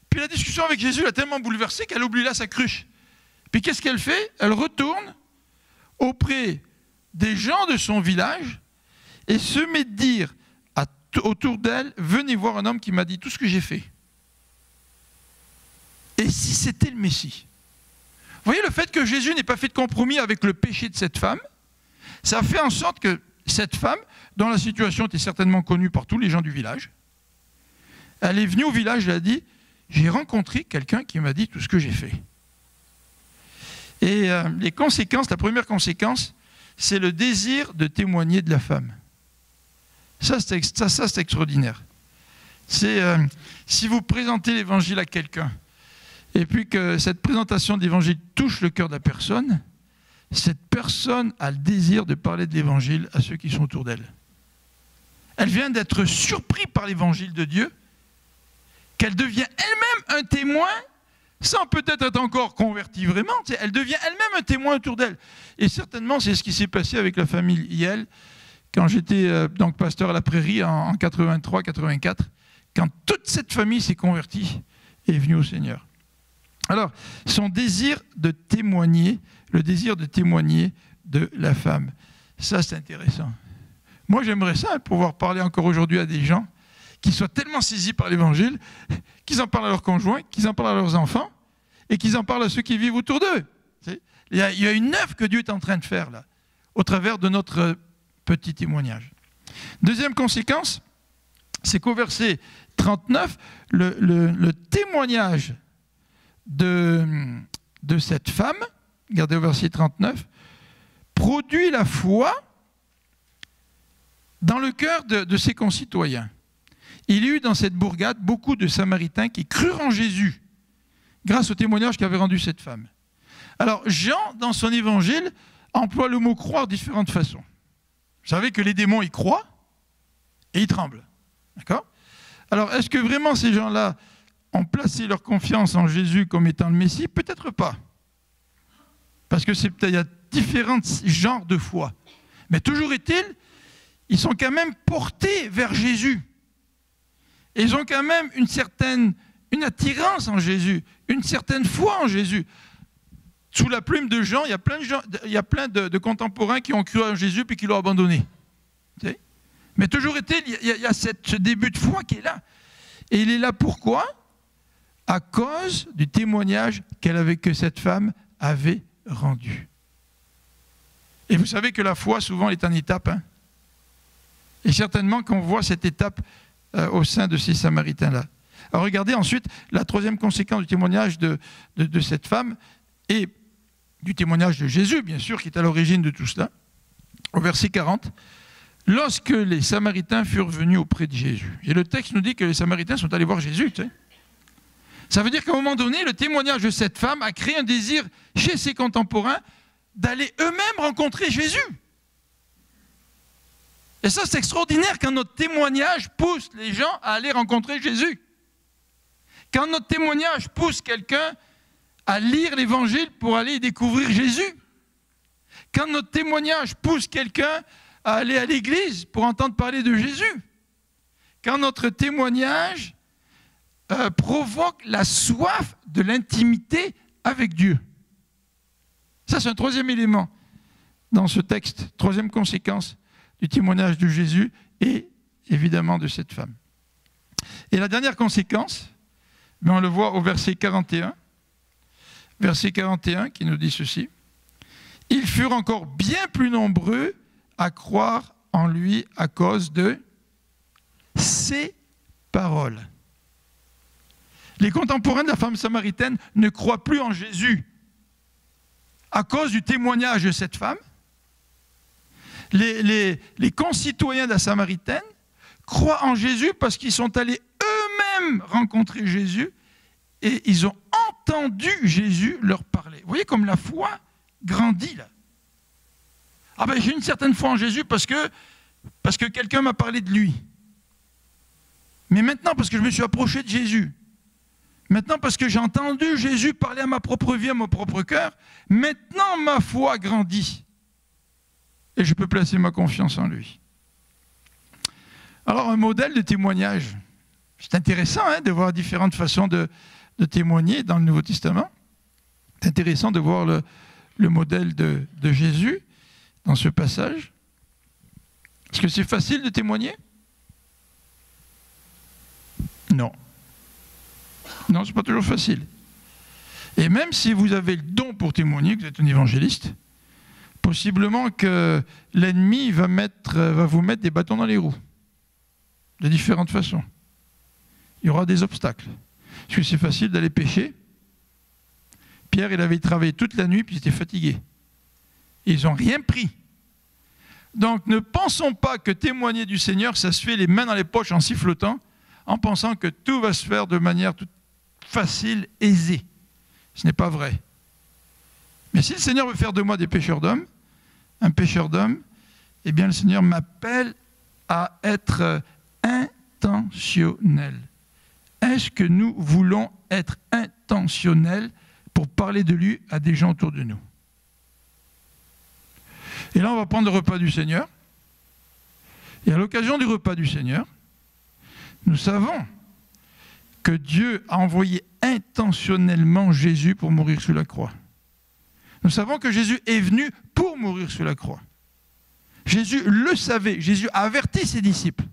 puis la discussion avec Jésus l'a tellement bouleversée qu'elle oublie là sa cruche. Puis qu'est-ce qu'elle fait? Elle retourne auprès des gens de son village et se met de dire autour d'elle, venez voir un homme qui m'a dit tout ce que j'ai fait. Et si c'était le Messie? Vous voyez, le fait que Jésus n'ait pas fait de compromis avec le péché de cette femme, ça fait en sorte que cette femme, dont la situation était certainement connue par tous les gens du village, elle est venue au village et elle a dit, j'ai rencontré quelqu'un qui m'a dit tout ce que j'ai fait. Et les conséquences, la première conséquence, c'est le désir de témoigner de la femme. Ça, c'est extraordinaire. C'est si vous présentez l'évangile à quelqu'un, et puis que cette présentation de l'évangile touche le cœur de la personne, cette personne a le désir de parler de l'évangile à ceux qui sont autour d'elle. Elle vient d'être surprise par l'évangile de Dieu, qu'elle devient elle-même un témoin, sans peut-être être encore convertie vraiment, elle devient elle-même un témoin autour d'elle. Et certainement, c'est ce qui s'est passé avec la famille Hiel, quand j'étais donc pasteur à la Prairie en 83-84, quand toute cette famille s'est convertie et est venue au Seigneur. Alors, son désir de témoigner, le désir de témoigner de la femme, ça c'est intéressant. Moi j'aimerais ça, pouvoir parler encore aujourd'hui à des gens qui soient tellement saisis par l'évangile, qu'ils en parlent à leurs conjoints, qu'ils en parlent à leurs enfants, et qu'ils en parlent à ceux qui vivent autour d'eux. Il y a une œuvre que Dieu est en train de faire là, au travers de notre petit témoignage. Deuxième conséquence, c'est qu'au verset 39, le témoignage de cette femme, regardez au verset 39, produit la foi dans le cœur de ses concitoyens. Il y eut dans cette bourgade beaucoup de Samaritains qui crurent en Jésus grâce au témoignage qu'avait rendu cette femme. Alors Jean, dans son évangile, emploie le mot « croire » de différentes façons. Vous savez que les démons, ils croient et ils tremblent. D'accord ? Alors, est-ce que vraiment ces gens-là ont placé leur confiance en Jésus comme étant le Messie? Peut-être pas. Parce que il y a différents genres de foi. Mais toujours est-il, ils sont quand même portés vers Jésus. Et ils ont quand même une attirance en Jésus, une certaine foi en Jésus. Sous la plume de Jean, il y a plein de contemporains qui ont cru en Jésus puis qui l'ont abandonné. Mais toujours est-il, il y a ce début de foi qui est là. Et il est là pourquoi? À cause du témoignage que cette femme avait rendu. Et vous savez que la foi, souvent, est en étape. Hein? Et certainement qu'on voit cette étape au sein de ces Samaritains-là. Alors regardez ensuite la troisième conséquence du témoignage de cette femme et du témoignage de Jésus, bien sûr, qui est à l'origine de tout cela. Au verset 40, lorsque les Samaritains furent venus auprès de Jésus. Et le texte nous dit que les Samaritains sont allés voir Jésus. Tu sais. Ça veut dire qu'à un moment donné, le témoignage de cette femme a créé un désir chez ses contemporains d'aller eux-mêmes rencontrer Jésus. Et ça, c'est extraordinaire quand notre témoignage pousse les gens à aller rencontrer Jésus. Quand notre témoignage pousse quelqu'un à lire l'Évangile pour aller découvrir Jésus. Quand notre témoignage pousse quelqu'un à aller à l'église pour entendre parler de Jésus. Quand notre témoignage provoque la soif de l'intimité avec Dieu. Ça, c'est un troisième élément dans ce texte, troisième conséquence du témoignage de Jésus et évidemment de cette femme. Et la dernière conséquence, mais on le voit au verset 41, qui nous dit ceci. Ils furent encore bien plus nombreux à croire en lui à cause de ses paroles. Les contemporains de la femme samaritaine ne croient plus en Jésus à cause du témoignage de cette femme. Les concitoyens de la Samaritaine croient en Jésus parce qu'ils sont allés eux-mêmes rencontrer Jésus et ils ont entendu Jésus leur parler. Vous voyez comme la foi grandit là. Ah ben j'ai une certaine foi en Jésus parce que quelqu'un m'a parlé de lui. Mais maintenant parce que je me suis approché de Jésus. Maintenant parce que j'ai entendu Jésus parler à ma propre vie, à mon propre cœur. Maintenant ma foi grandit. Et je peux placer ma confiance en lui. Alors un modèle de témoignage. C'est intéressant hein, de voir différentes façons de témoigner dans le Nouveau Testament. C'est intéressant de voir le modèle de Jésus dans ce passage. Est-ce que c'est facile de témoigner? Non. Non, ce n'est pas toujours facile. Et même si vous avez le don pour témoigner, que vous êtes un évangéliste, possiblement que l'ennemi va vous mettre des bâtons dans les roues. De différentes façons. Il y aura des obstacles. Est-ce que c'est facile d'aller pêcher? Pierre, il avait travaillé toute la nuit, puis il était fatigué. Et ils n'ont rien pris. Donc ne pensons pas que témoigner du Seigneur, ça se fait les mains dans les poches en sifflotant, en pensant que tout va se faire de manière toute facile, aisée. Ce n'est pas vrai. Mais si le Seigneur veut faire de moi des pêcheurs d'hommes, un pêcheur d'hommes, eh bien le Seigneur m'appelle à être intentionnel. Est-ce que nous voulons être intentionnels pour parler de lui à des gens autour de nous? Et là, on va prendre le repas du Seigneur. Et à l'occasion du repas du Seigneur, nous savons que Dieu a envoyé intentionnellement Jésus pour mourir sur la croix. Nous savons que Jésus est venu pour mourir sur la croix. Jésus le savait. Jésus a averti ses disciples.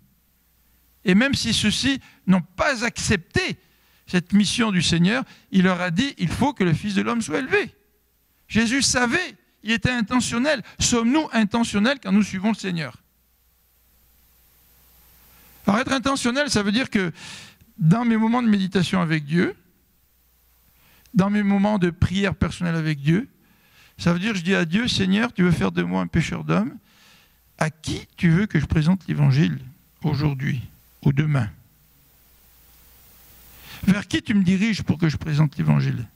Et même si ceux-ci n'ont pas accepté cette mission du Seigneur, il leur a dit, il faut que le Fils de l'homme soit élevé. Jésus savait, il était intentionnel. Sommes-nous intentionnels quand nous suivons le Seigneur? Alors être intentionnel, ça veut dire que dans mes moments de méditation avec Dieu, dans mes moments de prière personnelle avec Dieu, ça veut dire que je dis à Dieu, Seigneur, tu veux faire de moi un pécheur d'homme, à qui tu veux que je présente l'évangile aujourd'hui ou demain? Vers qui tu me diriges pour que je présente l'évangile?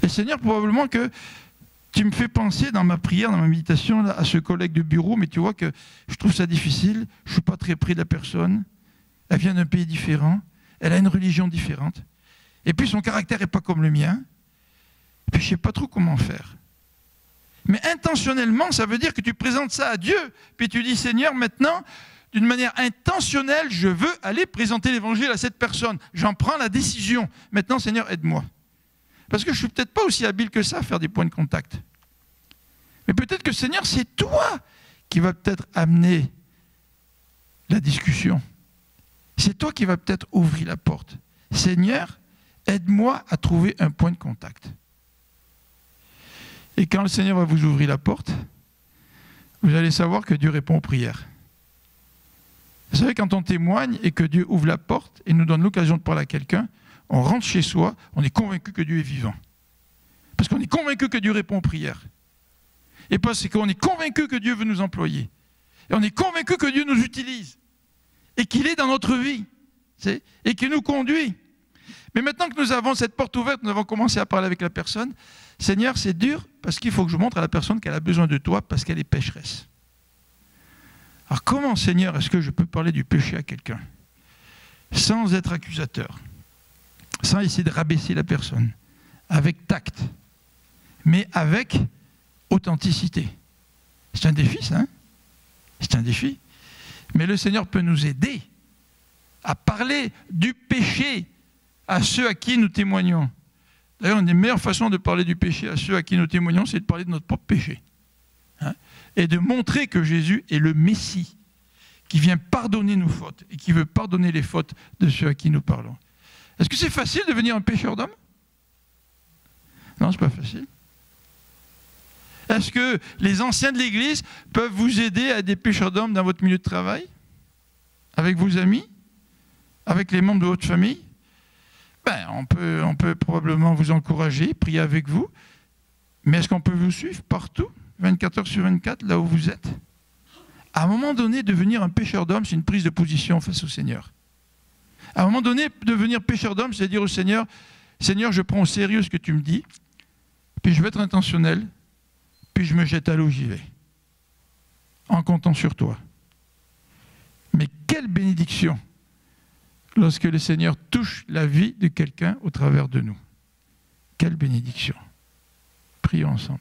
Et Seigneur, probablement que tu me fais penser dans ma prière, dans ma méditation, là, à ce collègue de bureau, mais tu vois que je trouve ça difficile, je ne suis pas très près de la personne, elle vient d'un pays différent, elle a une religion différente, et puis son caractère n'est pas comme le mien, et puis je ne sais pas trop comment faire. Mais intentionnellement, ça veut dire que tu présentes ça à Dieu, puis tu dis, Seigneur, maintenant, d'une manière intentionnelle, je veux aller présenter l'évangile à cette personne. J'en prends la décision. Maintenant, Seigneur, aide-moi. Parce que je ne suis peut-être pas aussi habile que ça à faire des points de contact. Mais peut-être que Seigneur, c'est toi qui vas peut-être amener la discussion. C'est toi qui vas peut-être ouvrir la porte. Seigneur, aide-moi à trouver un point de contact. Et quand le Seigneur va vous ouvrir la porte, vous allez savoir que Dieu répond aux prières. Vous savez, quand on témoigne et que Dieu ouvre la porte et nous donne l'occasion de parler à quelqu'un, on rentre chez soi, on est convaincu que Dieu est vivant. Parce qu'on est convaincu que Dieu répond aux prières. Et parce qu'on est convaincu que Dieu veut nous employer. Et on est convaincu que Dieu nous utilise. Et qu'il est dans notre vie. Et qu'il nous conduit. Mais maintenant que nous avons cette porte ouverte, nous avons commencé à parler avec la personne. Seigneur, c'est dur parce qu'il faut que je montre à la personne qu'elle a besoin de toi parce qu'elle est pécheresse. Alors comment, Seigneur, est-ce que je peux parler du péché à quelqu'un sans être accusateur, sans essayer de rabaisser la personne, avec tact, mais avec authenticité? C'est un défi, ça, hein? C'est un défi. Mais le Seigneur peut nous aider à parler du péché à ceux à qui nous témoignons. D'ailleurs, une des meilleures façons de parler du péché à ceux à qui nous témoignons, c'est de parler de notre propre péché. Hein? Et de montrer que Jésus est le Messie, qui vient pardonner nos fautes et qui veut pardonner les fautes de ceux à qui nous parlons. Est-ce que c'est facile de devenir un pécheur d'homme? Non, ce n'est pas facile. Est-ce que les anciens de l'Église peuvent vous aider à être des pécheurs d'hommes dans votre milieu de travail? Avec vos amis? Avec les membres de votre famille? On peut probablement vous encourager, prier avec vous, mais est-ce qu'on peut vous suivre partout, 24 heures sur 24, là où vous êtes? À un moment donné, devenir un pécheur d'homme, c'est une prise de position face au Seigneur. À un moment donné, devenir pécheur d'homme, c'est dire au Seigneur, Seigneur, je prends au sérieux ce que tu me dis, puis je vais être intentionnel, puis je me jette à l'eau, j'y vais, en comptant sur toi. Mais quelle bénédiction lorsque le Seigneur touche la vie de quelqu'un au travers de nous. Quelle bénédiction. Prions ensemble.